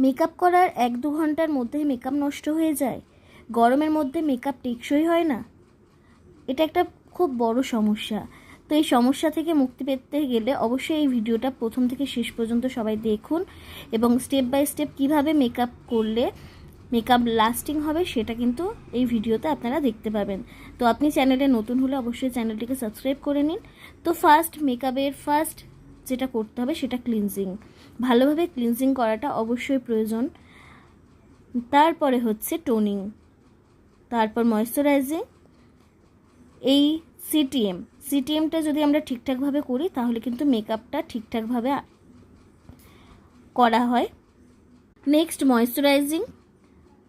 Makeup করার 1-2 ঘন্টার মধ্যেই মেকআপ নষ্ট হয়ে যায়। গরমের মধ্যে মেকআপ টেকসই হয় না। এটা একটা খুব বড় সমস্যা। তো এই সমস্যা থেকে মুক্তি পেতে গেলে অবশ্যই এই ভিডিওটা প্রথম থেকে শেষ পর্যন্ত সবাই দেখুন এবং স্টেপ বাই স্টেপ কীভাবে মেকআপ করলে মেকআপ লাস্টিং হবে সেটা কিন্তু এই ভিডিওতে আপনারা দেখতে পাবেন। তো আপনি চ্যানেলে নতুন হলে অবশ্যই চ্যানেলটিকে সাবস্ক্রাইব করে নিন। তো মেকআপের ফার্স্ট যেটা করতে হবে সেটা ক্লিনজিং। ভালোভাবে ক্লিনজিং করাটা অবশ্যই প্রয়োজন। তারপরে হচ্ছে টোনিং, তারপর ময়েশ্চারাইজিং। এই সিটিএমটা যদি আমরা ঠিকঠাকভাবে করি তাহলে কিন্তু মেকআপটা ঠিকঠাকভাবে করা হয়। Next moisturising,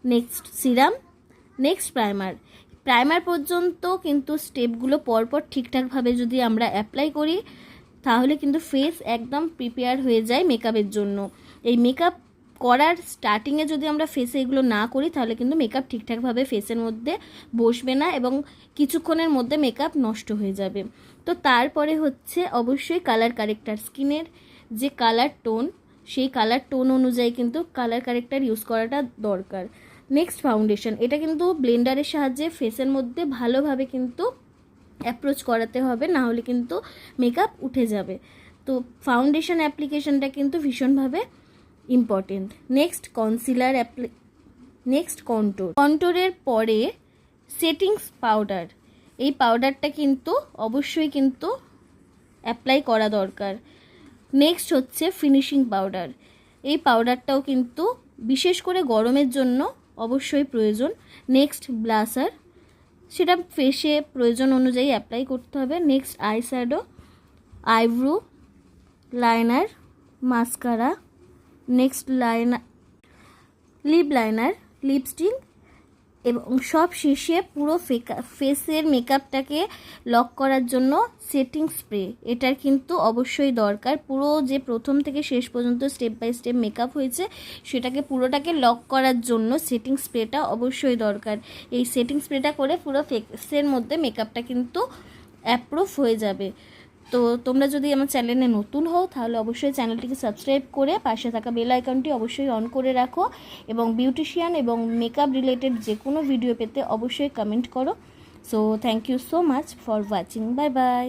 next serum, next primer পর্যন্ত কিন্তু স্টেপগুলো পরপর ঠিকঠাকভাবে যদি আমরা অ্যাপ্লাই করি তাহলে কিন্তু ফেস একদম প্রিপেয়ার হয়ে যায় মেকআপের জন্য। এই মেকআপ করার স্টার্টিংয়ে যদি আমরা ফেসে এগুলো না করি তাহলে কিন্তু মেকআপ ঠিকঠাকভাবে ফেসের মধ্যে বসবে না এবং কিছুক্ষণের মধ্যে মেকআপ নষ্ট হয়ে যাবে। তো তারপরে হচ্ছে অবশ্যই কালার কারেক্টার। স্কিনের যে কালার টোন, সেই কালার টোন অনুযায়ী কিন্তু কালার কারেক্টার ইউজ করাটা দরকার। নেক্সট ফাউন্ডেশন, এটা কিন্তু ব্লেন্ডারের সাহায্যে ফেসের মধ্যে ভালোভাবে কিন্তু অ্যাপ্রোচ করাতে হবে, না হলে কিন্তু মেকআপ উঠে যাবে। তো ফাউন্ডেশন অ্যাপ্লিকেশনটা কিন্তু ভীষণভাবে ইম্পর্টেন্ট। নেক্সট কন্ট্যুরের পরে সেটিংস পাউডার। এই পাউডারটা কিন্তু অবশ্যই কিন্তু অ্যাপ্লাই করা দরকার। নেক্সট হচ্ছে ফিনিশিং পাউডার। এই পাউডারটাও কিন্তু বিশেষ করে গরমের জন্য অবশ্যই প্রয়োজন। নেক্সট ব্লাসার, সেটা ফেসে প্রয়োজন অনুযায়ী অ্যাপ্লাই করতে হবে। Next eyeshadow, eyebrow liner, mascara, next lip liner, lipstick এবং সব শেষে পুরো ফেসের মেকআপটাকে লক করার জন্য সেটিং স্প্রে। এটার কিন্তু অবশ্যই দরকার। পুরো যে প্রথম থেকে শেষ পর্যন্ত স্টেপ বাই স্টেপ মেকআপ হয়েছে সেটাকে পুরোটাকে লক করার জন্য সেটিং স্প্রেটা অবশ্যই দরকার। এই সেটিং স্প্রেটা করে পুরো ফেসের মধ্যে মেকআপটা কিন্তু অ্যাপ্রুভ হয়ে যাবে। তো তোমরা যদি আমার চ্যানেলে নতুন হও তাহলে অবশ্যই চ্যানেলটিকে সাবস্ক্রাইব করে পাশে থাকা বেল আইকনটি অবশ্যই অন করে রাখো এবং বিউটিশিয়ান এবং মেকআপ রিলেটেড যে কোনো ভিডিও পেতে অবশ্যই কমেন্ট করো। So thank you so much for watching. Bye by.